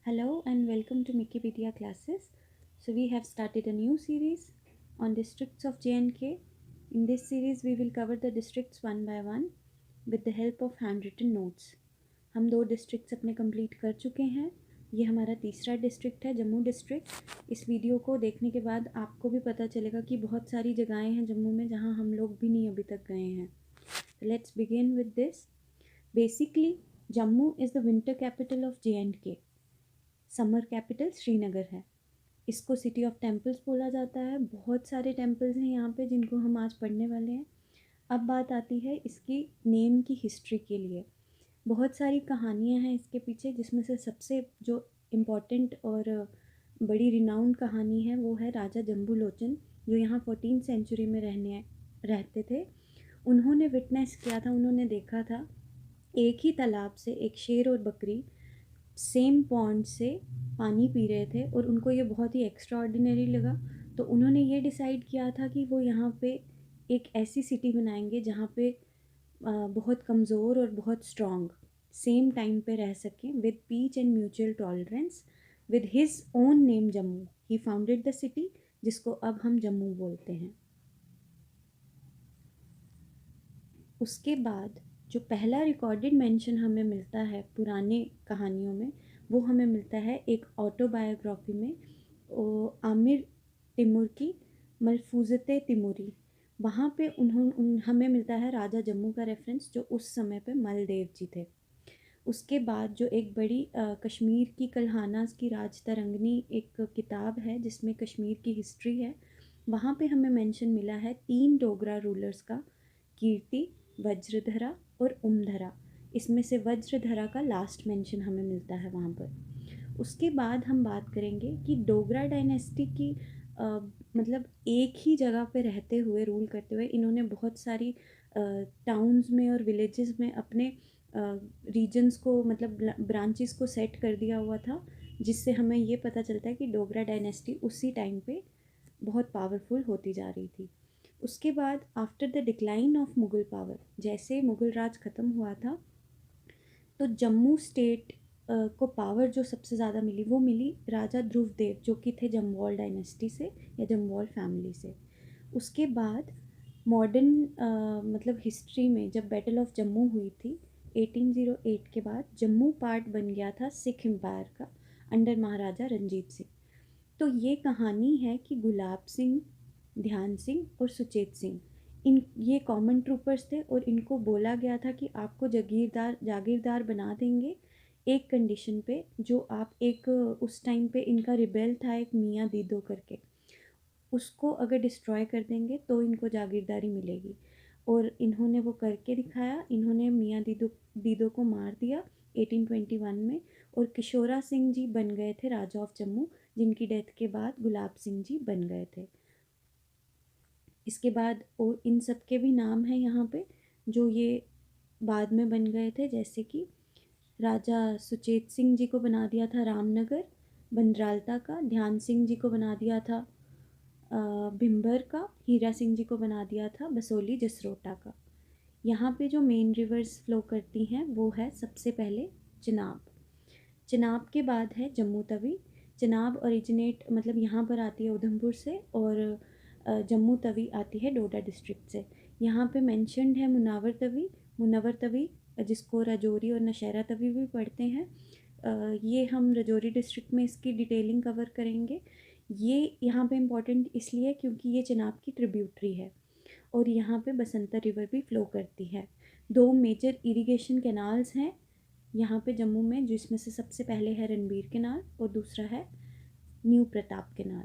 Hello and welcome to Wikipedia classes. So we have started a new series on districts of J&K. In this series we will cover the districts one by one with the help of handwritten notes. हम दो districts अपने complete कर चुके हैं. ये हमारा तीसरा district है, जम्मू डिस्ट्रिक्ट. इस वीडियो को देखने के बाद आपको भी पता चलेगा कि बहुत सारी जगहें हैं जम्मू में जहाँ हम लोग भी नहीं अभी तक गए हैं. Let's begin with this. Basically, Jammu is the winter capital of J&K. Summer capital Srinagar है. इसको सिटी ऑफ टेम्पल्स बोला जाता है. बहुत सारे टेम्पल्स हैं यहाँ पे जिनको हम आज पढ़ने वाले हैं. अब बात आती है इसकी नेम की हिस्ट्री के लिए. बहुत सारी कहानियाँ हैं इसके पीछे, जिसमें से सबसे जो इम्पोर्टेंट और बड़ी रिनाउंड कहानी है वो है राजा जम्बू लोचन, जो यहाँ 14th सेंचुरी में रहते थे. उन्होंने विटनेस किया था, उन्होंने देखा था एक ही तालाब से एक शेर और बकरी सेम पॉन्ड से पानी पी रहे थे और उनको ये बहुत ही एक्स्ट्रा ऑर्डिनरी लगा. तो उन्होंने ये डिसाइड किया था कि वो यहाँ पे एक ऐसी सिटी बनाएंगे जहाँ पे बहुत कमज़ोर और बहुत स्ट्रॉन्ग सेम टाइम पे रह सकें with peace and mutual tolerance. With his own name Jammu he founded the city, जिसको अब हम जम्मू बोलते हैं. उसके बाद जो पहला रिकॉर्डेड मेंशन हमें मिलता है पुराने कहानियों में, वो हमें मिलता है एक ऑटोबायोग्राफी में, आमिर तिमूर की मलफूज़ते तिमूरी. वहाँ पे हमें मिलता है राजा जम्मू का रेफरेंस, जो उस समय पे मलदेव जी थे. उसके बाद जो एक बड़ी कश्मीर की कल्हानास की राज तरंगनी एक किताब है जिसमें कश्मीर की हिस्ट्री है. वहाँ पे हमें मेंशन मिला है 3 डोगरा रूलर्स का, कीर्ति, वज्रधरा और उमधरा. इसमें से वज्रधरा का लास्ट मेंशन हमें मिलता है वहाँ पर. उसके बाद हम बात करेंगे कि डोगरा डायनेस्टी की मतलब एक ही जगह पे रहते हुए, रूल करते हुए, इन्होंने बहुत सारी टाउन्स में और विलेजेस में अपने रीजन्स को, मतलब ब्रांचेस को सेट कर दिया हुआ था, जिससे हमें ये पता चलता है कि डोगरा डायनेस्टी उसी टाइम पे बहुत पावरफुल होती जा रही थी. उसके बाद after the decline of Mughal power, जैसे मुग़ल राज ख़त्म हुआ था, तो जम्मू स्टेट को पावर जो सबसे ज़्यादा मिली वो मिली राजा ध्रुवदेव, जो कि थे जम्वाल डायनेस्टी से या जम्वाल फैमिली से. उसके बाद मॉडर्न मतलब हिस्ट्री में जब बैटल ऑफ जम्मू हुई थी 1808 के बाद, जम्मू पार्ट बन गया था सिख एम्पायर का अंडर महाराजा रंजीत सिंह. तो ये कहानी है कि गुलाब सिंह, ध्यान सिंह और सुचेत सिंह, इन ये कॉमन ट्रूपर्स थे और इनको बोला गया था कि आपको जागीरदार बना देंगे एक कंडीशन पे, जो आप एक उस टाइम पे इनका रिबेल था एक मियाँ दीदो करके, उसको अगर डिस्ट्रॉय कर देंगे तो इनको जागीरदारी मिलेगी. और इन्होंने वो करके दिखाया. इन्होंने मियाँ दीदो को मार दिया 1821 में, और किशोरा सिंह जी बन गए थे राजा ऑफ जम्मू, जिनकी डेथ के बाद गुलाब सिंह जी बन गए थे. इसके बाद और इन सब के भी नाम हैं यहाँ पे जो ये बाद में बन गए थे, जैसे कि राजा सुचेत सिंह जी को बना दिया था रामनगर बंदरालता का, ध्यान सिंह जी को बना दिया था भिम्बर का, हीरा सिंह जी को बना दिया था बसोली जसरोटा का. यहाँ पे जो मेन रिवर्स फ्लो करती हैं वो है सबसे पहले चिनाब. चिनाब के बाद है जम्मू तवी. चिनाब ओरिजिनेट मतलब यहाँ पर आती है उधमपुर से, और जम्मू तवी आती है डोडा डिस्ट्रिक्ट से. यहाँ पे मेंशनड है मुनव्वर तवी, जिसको राजौरी और नौशहरा तवी भी पढ़ते हैं. ये हम राजौरी डिस्ट्रिक्ट में इसकी डिटेलिंग कवर करेंगे. ये यहाँ पे इम्पॉर्टेंट इसलिए क्योंकि ये चिनाब की ट्रिब्यूटरी है और यहाँ पे बसंतर रिवर भी फ़्लो करती है. 2 मेजर इरिगेशन कैनाल्स हैं यहाँ पे जम्मू में, जिसमें से सबसे पहले है रणबीर कैनाल और दूसरा है न्यू प्रताप कैनाल.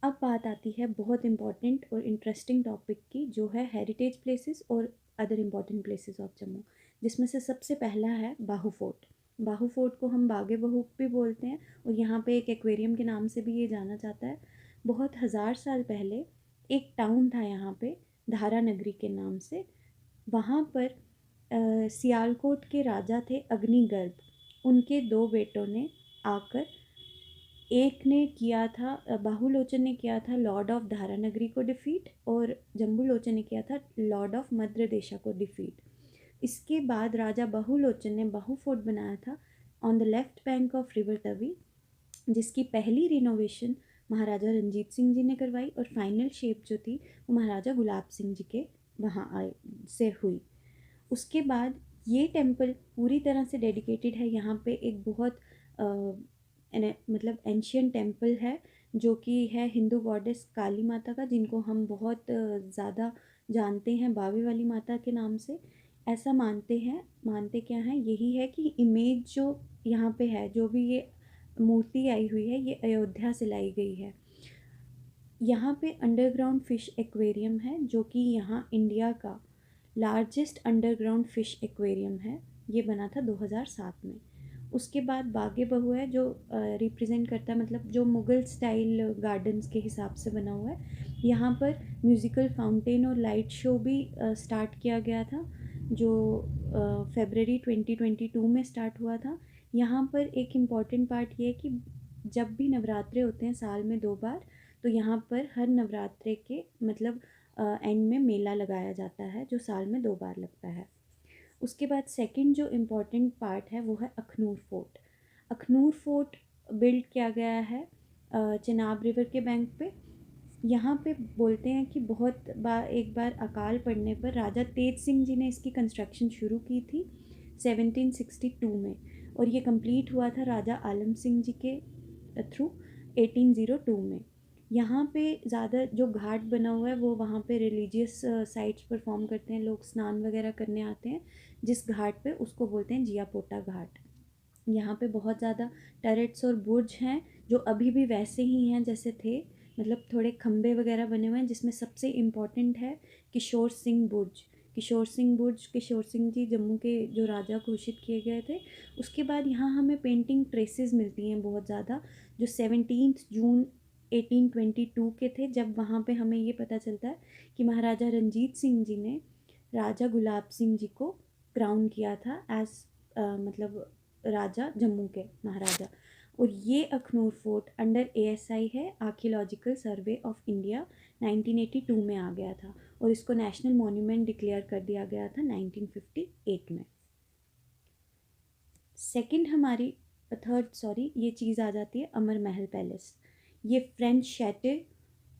अब बात आती है बहुत इम्पॉर्टेंट और इंटरेस्टिंग टॉपिक की, जो है हेरिटेज प्लेसेस और other important places of Jammu, जिसमें से सबसे पहला है बाहू फोर्ट. बाहू फोर्ट को हम बागे बहू भी बोलते हैं और यहाँ पे एक एक्वेरियम के नाम से भी ये जाना जाता है. बहुत हज़ार साल पहले एक टाउन था यहाँ पे धारा नगरी के नाम से. वहाँ पर सियालकोट के राजा थे अग्निगर्भ. उनके 2 बेटों ने आकर, एक ने किया था बाहुलोचन ने किया था लॉर्ड ऑफ धारानगरी को डिफीट, और जम्बूलोचन ने किया था लॉर्ड ऑफ मद्र देशा को डिफीट. इसके बाद राजा बहुलोचन ने बाहू फोर्ट बनाया था on the left bank of river Tawi, जिसकी पहली रिनोवेशन महाराजा रंजीत सिंह जी ने करवाई और फाइनल शेप जो थी वो महाराजा गुलाब सिंह जी के वहाँ आए से हुई। उसके बाद ये टेम्पल पूरी तरह से डेडिकेटेड है। यहाँ पे एक बहुत मतलब एंशियंट टेम्पल है जो कि है हिंदू गॉडेस काली माता का, जिनको हम बहुत ज़्यादा जानते हैं बावे वाली माता के नाम से। ऐसा मानते क्या हैं, यही है कि इमेज जो यहाँ पे है, जो भी ये मूर्ति आई हुई है, ये अयोध्या से लाई गई है। यहाँ पे अंडरग्राउंड फ़िश एक्वेरियम है जो कि यहाँ इंडिया का लार्जेस्ट अंडरग्राउंड फ़िश एक्वेरियम है। ये बना था 2007 में। उसके बाद बागे बहु है जो रिप्रेजेंट करता है, मतलब जो मुग़ल स्टाइल गार्डन्स के हिसाब से बना हुआ है। यहाँ पर म्यूज़िकल फाउंटेन और लाइट शो भी स्टार्ट किया गया था, जो फरवरी 2022 में स्टार्ट हुआ था। यहाँ पर एक इम्पॉर्टेंट पार्ट ये है कि जब भी नवरात्रे होते हैं साल में 2 बार, तो यहाँ पर हर नवरात्रे के मतलब एंड में मेला लगाया जाता है जो साल में 2 बार लगता है। उसके बाद सेकंड जो इम्पोर्टेंट पार्ट है वो है Akhnoor fort. Akhnoor fort build किया गया है चिनाब रिवर के बैंक पे। यहाँ पे बोलते हैं कि एक बार अकाल पड़ने पर राजा तेज सिंह जी ने इसकी कंस्ट्रक्शन शुरू की थी 1762 में, और ये कंप्लीट हुआ था राजा आलम सिंह जी के थ्रू 1802 में। यहाँ पे ज़्यादा जो घाट बना हुआ है वो वहाँ पे रिलीजियस साइट्स परफॉर्म करते हैं, लोग स्नान वगैरह करने आते हैं जिस घाट पे, उसको बोलते हैं जियापोटा घाट। यहाँ पे बहुत ज़्यादा टरेट्स और बुर्ज हैं जो अभी भी वैसे ही हैं जैसे थे, मतलब थोड़े खम्बे वगैरह बने हुए हैं, जिसमें सबसे इम्पॉर्टेंट है किशोर सिंह बुर्ज। किशोर सिंह जी जम्मू के जो राजा घोषित किए गए थे। उसके बाद यहाँ हमें पेंटिंग ट्रेसेस मिलती हैं बहुत ज़्यादा, जो 17 जून 1822 के थे, जब वहाँ पे हमें ये पता चलता है कि महाराजा रंजीत सिंह जी ने राजा गुलाब सिंह जी को क्राउन किया था एज मतलब राजा जम्मू के महाराजा। और ये अखनूर फोर्ट अंडर ASI है, आर्कियोलॉजिकल सर्वे ऑफ इंडिया, 1982 में आ गया था, और इसको नेशनल मॉन्यूमेंट डिक्लेयर कर दिया गया था 1958 में। थर्ड ये चीज़ आ जाती है अमर महल पैलेस। ये फ्रेंच शैटे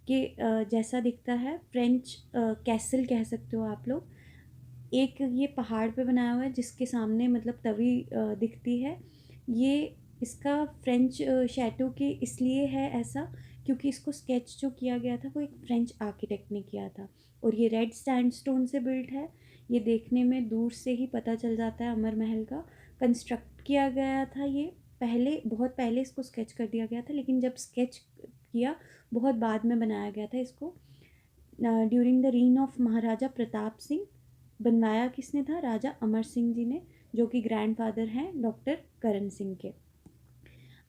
के जैसा दिखता है, फ्रेंच कैसल कह सकते हो आप लोग। एक ये पहाड़ पे बनाया हुआ है जिसके सामने मतलब तवी दिखती है। ये इसका फ्रेंच शैटो के इसलिए है ऐसा क्योंकि इसको स्केच जो किया गया था वो एक फ्रेंच आर्किटेक्ट ने किया था, और ये रेड सैंडस्टोन से बिल्ट है। ये देखने में दूर से ही पता चल जाता है अमर महल का। कंस्ट्रक्ट किया गया था ये बहुत पहले इसको स्केच कर दिया गया था, लेकिन जब स्केच किया बहुत बाद में बनाया गया था इसको। ड्यूरिंग द रीन ऑफ महाराजा प्रताप सिंह। बनवाया किसने था? राजा अमर सिंह जी ने, जो कि ग्रैंडफादर हैं डॉक्टर करण सिंह के।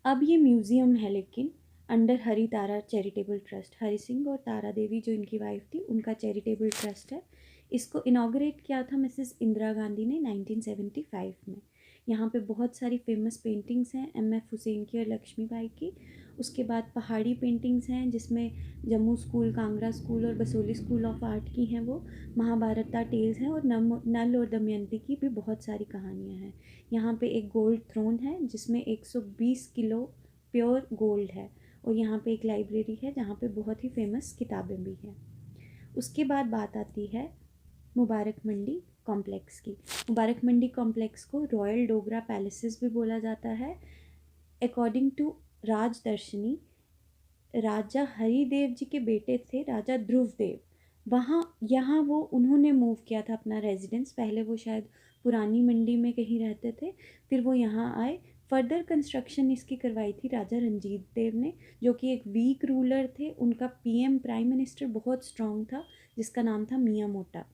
अब ये म्यूज़ियम है लेकिन अंडर हरी तारा चैरिटेबल ट्रस्ट। हरि सिंह और तारा देवी जो इनकी वाइफ थी उनका चैरिटेबल ट्रस्ट है। इसको इनाग्रेट किया था मिसेस इंदिरा गांधी ने 1975 में। यहाँ पे बहुत सारी फेमस पेंटिंग्स हैं MF हुसैन की और लक्ष्मीबाई की। उसके बाद पहाड़ी पेंटिंग्स हैं जिसमें जम्मू स्कूल, कांगड़ा स्कूल और बसोली स्कूल ऑफ आर्ट की हैं वो। महाभारता टेल्स हैं, और नल और दमयंती की भी बहुत सारी कहानियाँ हैं। यहाँ पे एक गोल्ड थ्रोन है जिसमें 120 किलो प्योर गोल्ड है, और यहाँ पे एक लाइब्रेरी है जहाँ पे बहुत ही फेमस किताबें भी हैं। उसके बाद बात आती है मुबारक मंडी कॉम्प्लेक्स की। मुबारक मंडी कॉम्प्लेक्स को रॉयल डोगरा पैलेसेस भी बोला जाता है। अकॉर्डिंग टू राजदर्शनी, राजा हरिदेव जी के बेटे थे राजा ध्रुव देव। यहाँ वो उन्होंने मूव किया था अपना रेजिडेंस। पहले वो शायद पुरानी मंडी में कहीं रहते थे, फिर वो यहाँ आए। फर्दर कंस्ट्रक्शन इसकी करवाई थी राजा रंजीत देव ने, जो कि एक वीक रूलर थे। उनका प्राइम मिनिस्टर बहुत स्ट्रॉन्ग था जिसका नाम था मियाँ मोटा।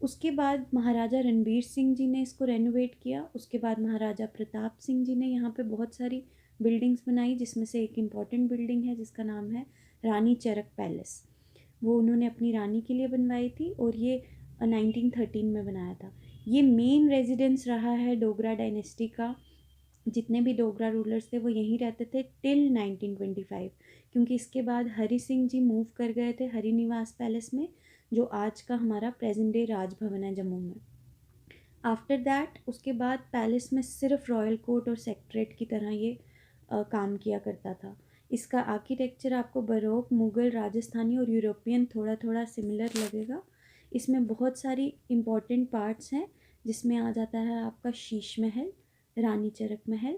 उसके बाद महाराजा रणबीर सिंह जी ने इसको रेनोवेट किया। उसके बाद महाराजा प्रताप सिंह जी ने यहाँ पे बहुत सारी बिल्डिंग्स बनाई, जिसमें से एक इम्पॉर्टेंट बिल्डिंग है जिसका नाम है रानी चरक पैलेस। वो उन्होंने अपनी रानी के लिए बनवाई थी, और ये 1913 में बनाया था। ये मेन रेजिडेंस रहा है डोगरा डायनेस्टी का। जितने भी डोगरा रूलर्स थे वो यहीं रहते थे टिल 1925, क्योंकि इसके बाद हरि सिंह जी मूव कर गए थे हरि निवास पैलेस में, जो आज का हमारा प्रेजेंट डे राजभवन है जम्मू में। आफ्टर दैट उसके बाद पैलेस में सिर्फ रॉयल कोर्ट और सेक्रेटरीट की तरह ये काम किया करता था। इसका आर्किटेक्चर आपको बरोक, मुग़ल, राजस्थानी और यूरोपियन थोड़ा थोड़ा सिमिलर लगेगा। इसमें बहुत सारी इम्पॉर्टेंट पार्ट्स हैं, जिसमें आ जाता है आपका Sheesh Mahal, Rani Charak Mahal,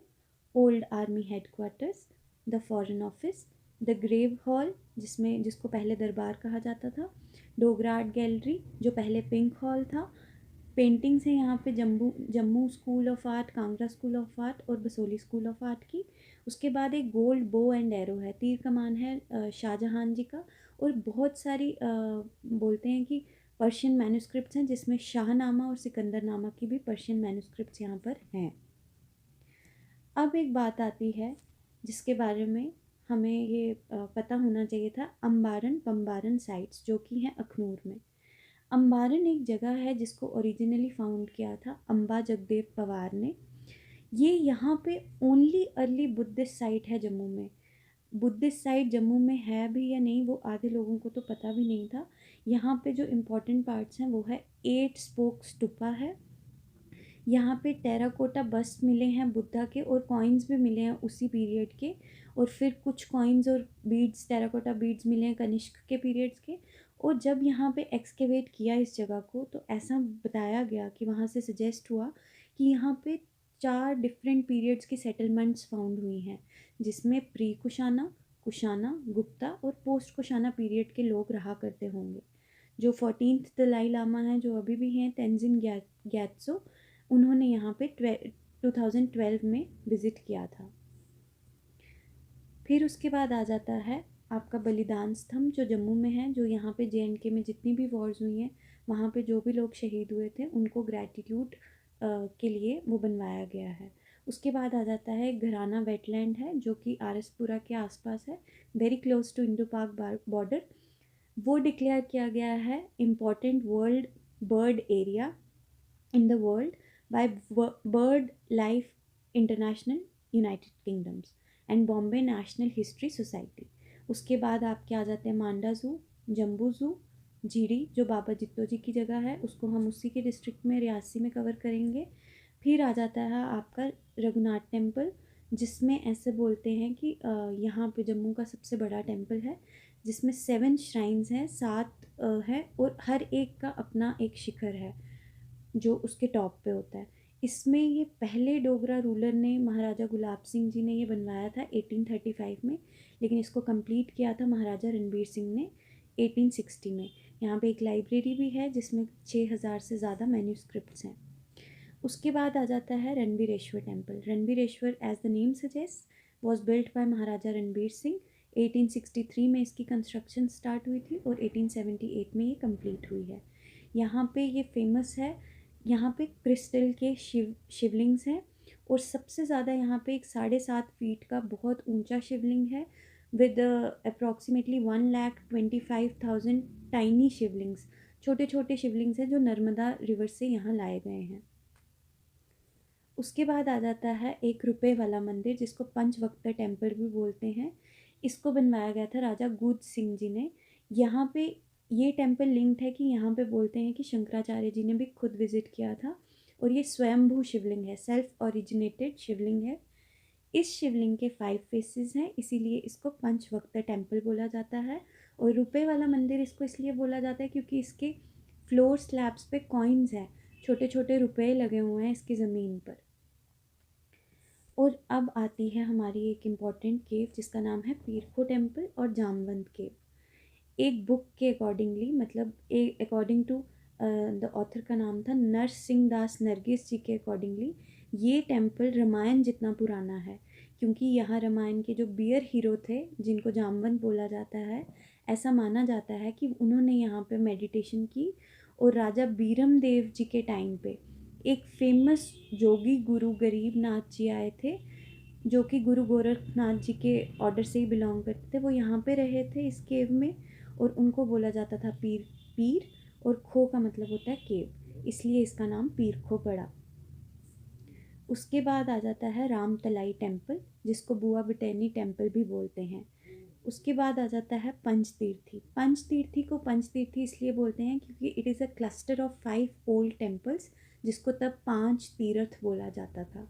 old army headquarters, the foreign office, the grave hall जिसको पहले दरबार कहा जाता था, डोगरा आर्ट गैलरी जो पहले पिंक हॉल था, पेंटिंग्स हैं यहाँ पे Jammu school of art, Kangra school of art और बसोली स्कूल ऑफ आर्ट की। उसके बाद एक गोल्ड बो एंड एरो है, तीर कमान है शाहजहां जी का। और बहुत सारी बोलते हैं कि पर्शियन मैन्युस्क्रिप्ट्स हैं, जिसमें शाहनामा और सिकंदरनामा की भी पर्शियन मैन्युस्क्रिप्ट्स यहाँ पर हैं। अब एक बात आती है जिसके बारे में हमें ये पता होना चाहिए था, अम्बारन बम्बारन साइट्स जो कि हैं अखनूर में। अम्बारन एक जगह है जिसको ओरिजिनली फाउंड किया था अम्बा जगदेव पवार ने। ये यहाँ पे ओनली अर्ली बुद्धिस्ट साइट है जम्मू में। बुद्धिस्ट साइट जम्मू में है भी या नहीं वो आधे लोगों को तो पता भी नहीं था। यहाँ पे जो इम्पोर्टेंट पार्ट्स हैं वो है 8 स्पोक स्तूपा है। यहाँ पे टेराकोटा बस्ट मिले हैं बुद्धा के, और कॉइन्स भी मिले हैं उसी पीरियड के। और फिर कुछ कॉइन्स और बीड्स, टेराकोटा बीड्स मिले हैं कनिष्क के पीरियड्स के। और जब यहाँ पे एक्सकेवेट किया इस जगह को, तो ऐसा बताया गया कि वहाँ से सजेस्ट हुआ कि यहाँ पे 4 डिफरेंट पीरियड्स की सेटलमेंट्स फाउंड हुई हैं, जिसमें प्री कुशाना, कुशाना, गुप्ता और पोस्ट कुशाना पीरियड के लोग रहा करते होंगे। जो 14th दलाई लामा हैं, जो अभी भी हैं, तेंजिन ग्यात्सो, उन्होंने यहाँ पे 2012 में विज़िट किया था। फिर उसके बाद आ जाता है आपका बलिदान स्तंभ जो जम्मू में है, जो यहाँ पे JNK में जितनी भी वॉर्स हुई हैं वहाँ पे जो भी लोग शहीद हुए थे उनको ग्रैटिट्यूड के लिए वो बनवाया गया है। उसके बाद आ जाता है घराना वेटलैंड है जो कि आरएसपुरा के आसपास है, वेरी क्लोज टू इंडो पाक बॉर्डर। वो डिक्लेयर किया गया है important world bird area in the world by bird life international United kingdoms and Bombay national history society. उसके बाद आपके आ जाते हैं मांडा ज़ू, जम्बू ज़ू, झीड़ी जो बाबा जित्तो जी की जगह है, उसको हम उसी के डिस्ट्रिक्ट में रियासी में कवर करेंगे। फिर आ जाता है आपका रघुनाथ टेम्पल, जिसमें ऐसे बोलते हैं कि यहाँ पे जम्मू का सबसे बड़ा टेम्पल है, जिसमें 7 श्राइन्स हैं, 7 है, और हर एक का अपना एक शिखर है जो उसके टॉप पे होता है। इसमें ये पहले डोगरा रूलर ने, महाराजा गुलाब सिंह जी ने ये बनवाया था 1835 में, लेकिन इसको कंप्लीट किया था महाराजा रणबीर सिंह ने 1860 में। यहाँ पे एक लाइब्रेरी भी है जिसमें 6000 से ज़्यादा मैन्यूस्क्रिप्ट्स हैं। उसके बाद आ जाता है Ranbireshwar temple. Ranbireshwar as the name suggest was built by Maharaja Ranbir Singh. 1863 में इसकी कंस्ट्रक्शन स्टार्ट हुई थी और 1878 में ये कंप्लीट हुई है। यहाँ पे ये फेमस है, यहाँ पे क्रिस्टल के शिवलिंग्स हैं, और सबसे ज़्यादा यहाँ पे एक 7.5 फीट का बहुत ऊंचा शिवलिंग है विद अप्रॉक्सीमेटली 1,25,000 टाइनी शिवलिंग्स। छोटे छोटे शिवलिंग्स हैं जो नर्मदा रिवर से यहाँ लाए गए हैं। उसके बाद आ जाता है एक रुपए वाला मंदिर जिसको पंचवक्ता टेम्पल भी बोलते हैं। इसको बनवाया गया था राजा गुज सिंह जी ने। यहाँ पे ये टेम्पल लिंक्ड है कि यहाँ पे बोलते हैं कि शंकराचार्य जी ने भी खुद विजिट किया था, और ये स्वयंभू शिवलिंग है, सेल्फ ओरिजिनेटेड शिवलिंग है। इस शिवलिंग के 5 फेसेस हैं, इसीलिए इसको पंचवक्ता टेम्पल बोला जाता है। और रुपए वाला मंदिर इसको इसलिए बोला जाता है क्योंकि इसके फ्लोर स्लैब्स पे कॉइन्स हैं, छोटे छोटे रुपए लगे हुए हैं इसकी ज़मीन पर। और अब आती है हमारी एक इम्पॉर्टेंट केव जिसका नाम है पीरखो टेम्पल और जामवंत केव। एक बुक के अकॉर्डिंगली, मतलब अकॉर्डिंग टू द ऑथर का नाम था नरसिंह दास नरगिस जी के अकॉर्डिंगली, ये टेम्पल रामायण जितना पुराना है, क्योंकि यहाँ रामायण के जो बियर हीरो थे जिनको जामवंत बोला जाता है, ऐसा माना जाता है कि उन्होंने यहाँ पे मेडिटेशन की। और राजा बीरम देव जी के टाइम पे एक फेमस जोगी गुरु गरीब नाथ जी आए थे, जो कि गुरु गोरखनाथ जी के ऑर्डर से ही बिलोंग करते थे। वो यहाँ पे रहे थे इस केव में, और उनको बोला जाता था पीर। पीर और खो का मतलब होता है केव, इसलिए इसका नाम पीर खो पड़ा। उसके बाद आ जाता है रामतलाई टेम्पल, जिसको बुआ बिटैनी टेम्पल भी बोलते हैं। उसके बाद आ जाता है पंचतीर्थी। पंचतीर्थी को पंचतीर्थी इसलिए बोलते हैं क्योंकि it is a cluster of 5 old temples जिसको तब 5 तीर्थ बोला जाता था।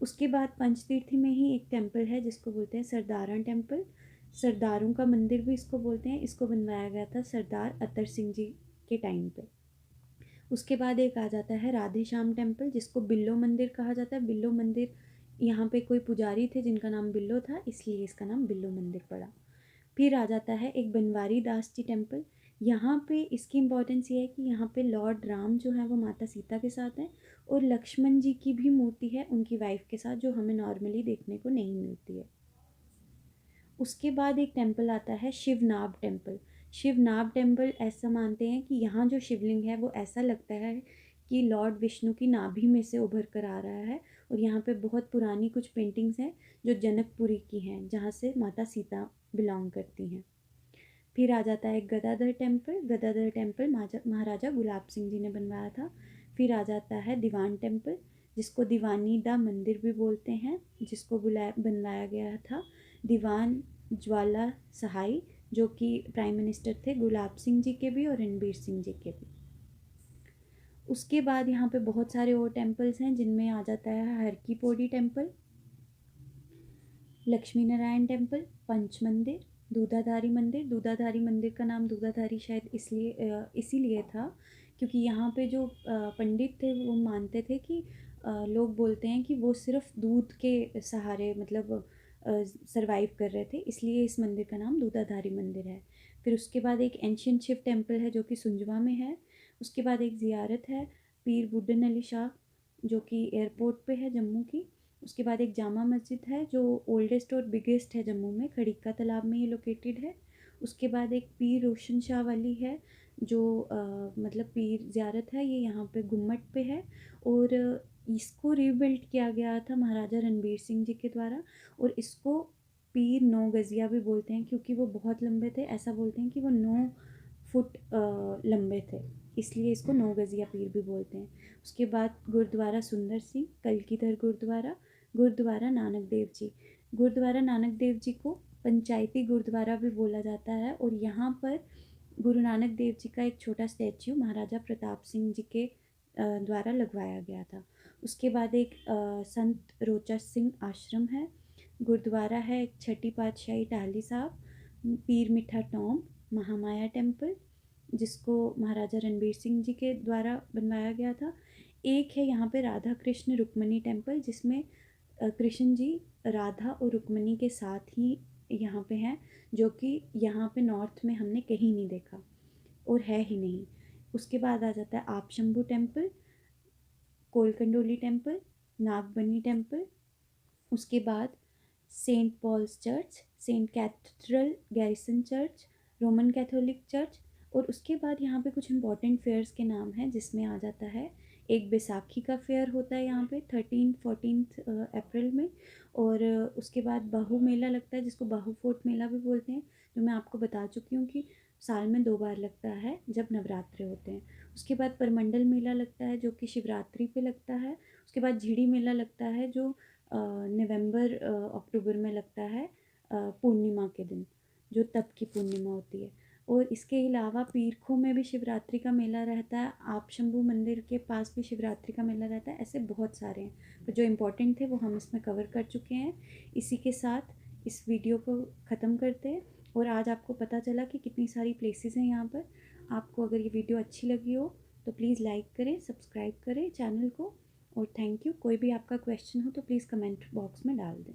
उसके बाद पंचतीर्थी में ही एक टेम्पल है जिसको बोलते हैं सरदारा टेम्पल, सरदारों का मंदिर भी इसको बोलते हैं। इसको बनवाया गया था सरदार अतर सिंह जी के टाइम पे। उसके बाद एक आ जाता है राधे श्याम टेम्पल, जिसको बिल्लो मंदिर कहा जाता है। बिल्लो मंदिर, यहाँ पे कोई पुजारी थे जिनका नाम बिल्लो था, इसलिए इसका नाम बिल्लो मंदिर पड़ा। फिर आ जाता है एक बनवारी दास जी टेम्पल। यहाँ पे इसकी इम्पोर्टेंस ये है कि यहाँ पे लॉर्ड राम जो है वो माता सीता के साथ हैं, और लक्ष्मण जी की भी मूर्ति है उनकी वाइफ के साथ, जो हमें नॉर्मली देखने को नहीं मिलती है। उसके बाद एक टेम्पल आता है शिवनाभ टेम्पल। शिवनाभ टेम्पल ऐसा मानते हैं कि यहाँ जो शिवलिंग है वो ऐसा लगता है कि लॉर्ड विष्णु की नाभि में से उभर कर आ रहा है। और यहाँ पे बहुत पुरानी कुछ पेंटिंग्स हैं जो जनकपुरी की हैं, जहाँ से माता सीता बिलोंग करती हैं। फिर आ जाता है गदाधर टेम्पल। गदाधर टेम्पल महाराजा गुलाब सिंह जी ने बनवाया था। फिर आ जाता है दीवान टेम्पल, जिसको दीवानी दा मंदिर भी बोलते हैं, जिसको बनवाया गया था दीवान ज्वाला सहाय, जो कि प्राइम मिनिस्टर थे गुलाब सिंह जी के भी और रणबीर सिंह जी के भी। उसके बाद यहाँ पे बहुत सारे और टेम्पल्स हैं, जिनमें आ जाता है हर की पौड़ी टेम्पल, लक्ष्मी नारायण टेम्पल, पंच मंदिर, दूधाधारी मंदिर। दूधाधारी मंदिर का नाम दूधाधारी शायद इसीलिए था क्योंकि यहाँ पे जो पंडित थे वो मानते थे कि लोग बोलते हैं कि वो सिर्फ दूध के सहारे मतलब सरवाइव कर रहे थे, इसलिए इस मंदिर का नाम दूधाधारी मंदिर है। फिर उसके बाद एक एंशियंट शिव टेम्पल है जो कि सुंजवा में है। उसके बाद एक ज़ियारत है पीर बुड्ढन अली शाह, जो कि एयरपोर्ट पे है जम्मू की। उसके बाद एक जामा मस्जिद है जो ओल्डेस्ट और बिगेस्ट है जम्मू में, खड़ीका तालाब में ये लोकेटेड है। उसके बाद एक पीर रोशन शाह वाली है जो मतलब पीर ज़ियारत है, ये यहाँ पे गुम्मट पे है। और इसको रीबिल्ड किया गया था महाराजा रणबीर सिंह जी के द्वारा। और इसको पीर 9 गज़िया भी बोलते हैं क्योंकि वो बहुत लंबे थे। ऐसा बोलते हैं कि वो 9 फुट लंबे थे, इसलिए इसको 9 गज़िया पीर भी बोलते हैं। उसके बाद गुरुद्वारा सुंदर सिंह, कलगीधर गुरुद्वारा, गुरुद्वारा नानक देव जी। गुरुद्वारा नानक देव जी को पंचायती गुरुद्वारा भी बोला जाता है। और यहाँ पर गुरु नानक देव जी का एक छोटा स्टैच्यू महाराजा प्रताप सिंह जी के द्वारा लगवाया गया था। उसके बाद एक संत रोचा सिंह आश्रम है। गुरुद्वारा है एक छठी पातशाही टाहली साहब, पीर मिठा टॉम, महामाया टेम्पल, जिसको महाराजा रणबीर सिंह जी के द्वारा बनवाया गया था। एक है यहाँ पे राधा कृष्ण रुक्मणी टेम्पल, जिसमें कृष्ण जी राधा और रुक्मणी के साथ ही यहाँ पे हैं, जो कि यहाँ पे नॉर्थ में हमने कहीं नहीं देखा और है ही नहीं। उसके बाद आ जाता है आप Shambhu temple, Kolkandoli temple, Nagbani temple. उसके बाद Saint Paul's church, Saint cathedral garrison church, Roman Catholic church. और उसके बाद यहाँ पे कुछ इंपॉर्टेंट फेयर्स के नाम हैं, जिसमें आ जाता है एक बैसाखी का फेयर होता है यहाँ पे 13-14 अप्रैल में। और उसके बाद बाहू मेला लगता है, जिसको बाहू फोर्ट मेला भी बोलते हैं, जो मैं आपको बता चुकी हूँ कि साल में 2 बार लगता है जब नवरात्रे होते हैं। उसके बाद परमंडल मेला लगता है जो कि शिवरात्रि पे लगता है। उसके बाद झिड़ी मेला लगता है जो नवंबर अक्टूबर में लगता है पूर्णिमा के दिन, जो तब की पूर्णिमा होती है। और इसके अलावा पीरखों में भी शिवरात्रि का मेला रहता है, आप शंभू मंदिर के पास भी शिवरात्रि का मेला रहता है। ऐसे बहुत सारे हैं, पर जो इम्पोर्टेंट थे वो हम इसमें कवर कर चुके हैं। इसी के साथ इस वीडियो को ख़त्म करते हैं। और आज आपको पता चला कि कितनी सारी प्लेसेस हैं यहाँ पर। आपको अगर ये वीडियो अच्छी लगी हो तो प्लीज़ लाइक करें, सब्सक्राइब करें चैनल को। और थैंक यू। कोई भी आपका क्वेश्चन हो तो प्लीज़ कमेंट बॉक्स में डाल दें।